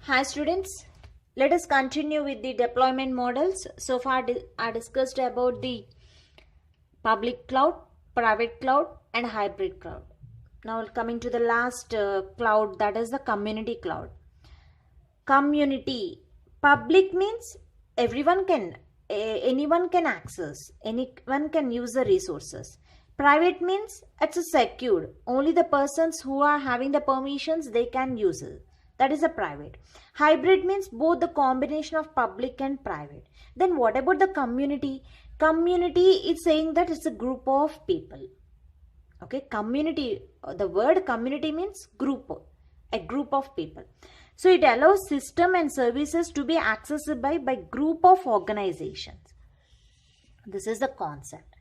Hi students, let us continue with the deployment models. So far I discussed about the public cloud, private cloud and hybrid cloud. Now coming to the last cloud, that is the community cloud. Community, public means everyone can, anyone can access, anyone can use the resources. Private means it's a secured, only the persons who are having the permissions they can use it. That is a private. Hybrid means both the combination of public and private. Then what about the community? Community is saying that it's a group of people. Okay, community, the word community means group, a group of people. So it allows system and services to be accessible by group of organizations. This is the concept.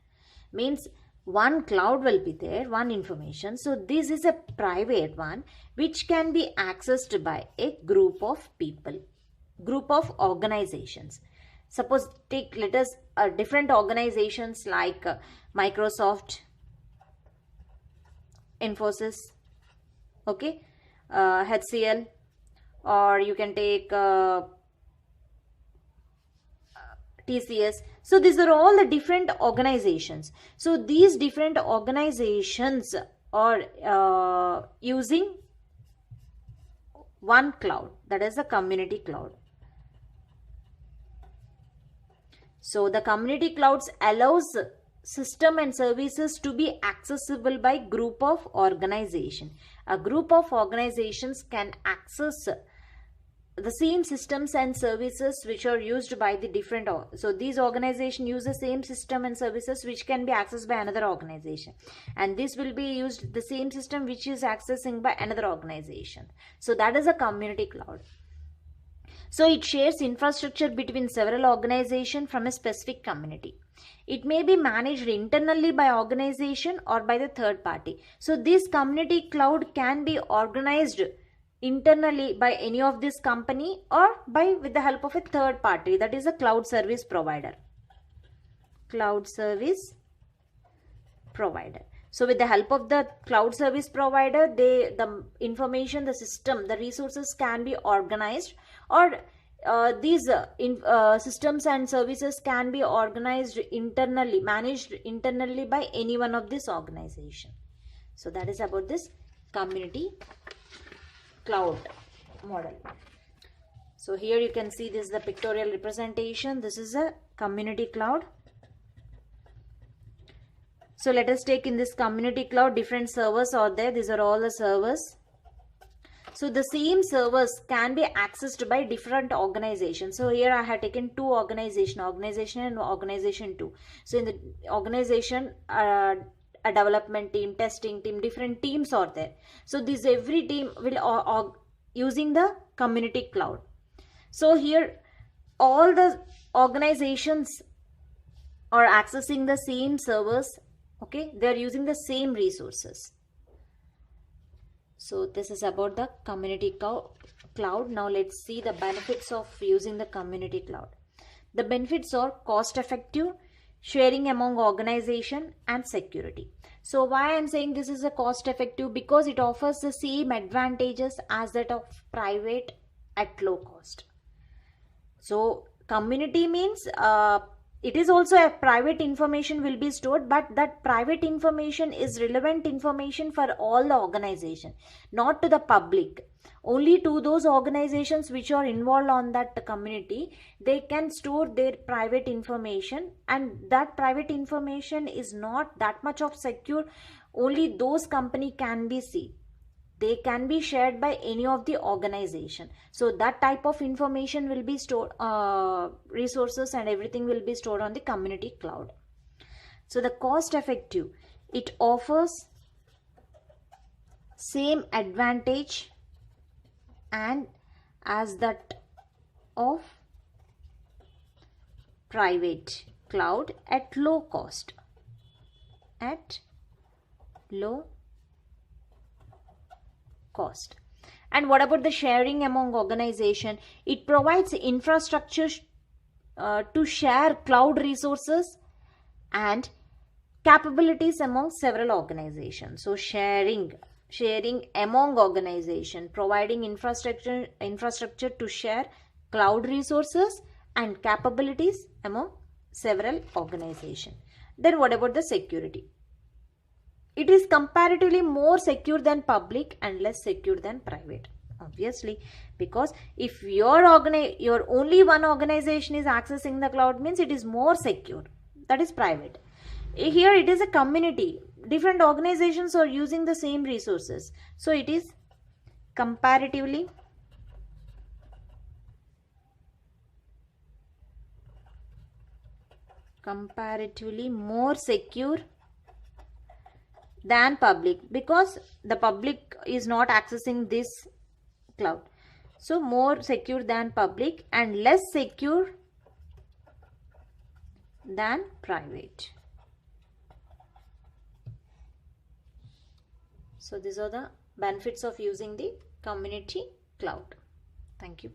Means one cloud will be there, one information. So this is a private one which can be accessed by a group of people, group of organizations. Suppose let us different organizations like Microsoft, Infosys, okay, HCL, or you can take TCS. So these are all the different organizations. So these different organizations are using one cloud, that is the community cloud. So the community clouds allows system and services to be accessible by group of organization. A group of organizations can access the same systems and services which are used by the different, so these organizations use the same system and services which can be accessed by another organization, and this will be used the same system which is accessing by another organization. So that is a community cloud. So it shares infrastructure between several organizations from a specific community. It may be managed internally by organization or by the third party. So this community cloud can be organized internally by any of this company or with the help of a third party, that is a cloud service provider. Cloud service provider. So with the help of the cloud service provider, the information, the system, the resources can be organized, or these systems and services can be organized internally, managed internally by any one of this organization. So that is about this community cloud model. So here you can see this is the pictorial representation. This is a community cloud. So let us take in this community cloud, different servers are there. These are all the servers. So the same servers can be accessed by different organizations. So here I have taken two organizations, organization and organization 2. So in the organization, a development team, testing team, different teams are there. So this every team will using the community cloud. So here all the organizations are accessing the same servers. Okay, they are using the same resources. So this is about the community cloud. Now let's see the benefits of using the community cloud. The benefits are cost effective, sharing among organization, and security. So why I'm saying this is a cost effective? Because it offers the same advantages as that of private at low cost. So community means it is also a private information will be stored, but that private information is relevant information for all the organization, not to the public. Only to those organizations which are involved on that community, they can store their private information, and that private information is not that much of secure. Only those company can be seen. They can be shared by any of the organization. So that type of information will be stored, resources and everything will be stored on the community cloud. So the cost effective, it offers same advantage and as that of private cloud at low cost, at low cost. And what about the sharing among organization? It provides infrastructure to share cloud resources and capabilities among several organizations. So sharing sharing among organization, providing infrastructure to share cloud resources and capabilities among several organizations. Then what about the security? It is comparatively more secure than public and less secure than private. Obviously, because if your only one organization is accessing the cloud, means it is more secure. That is private. Here it is a community. Different organizations are using the same resources. So it is comparatively more secure than public, because the public is not accessing this cloud. So more secure than public and less secure than private. So these are the benefits of using the community cloud. Thank you.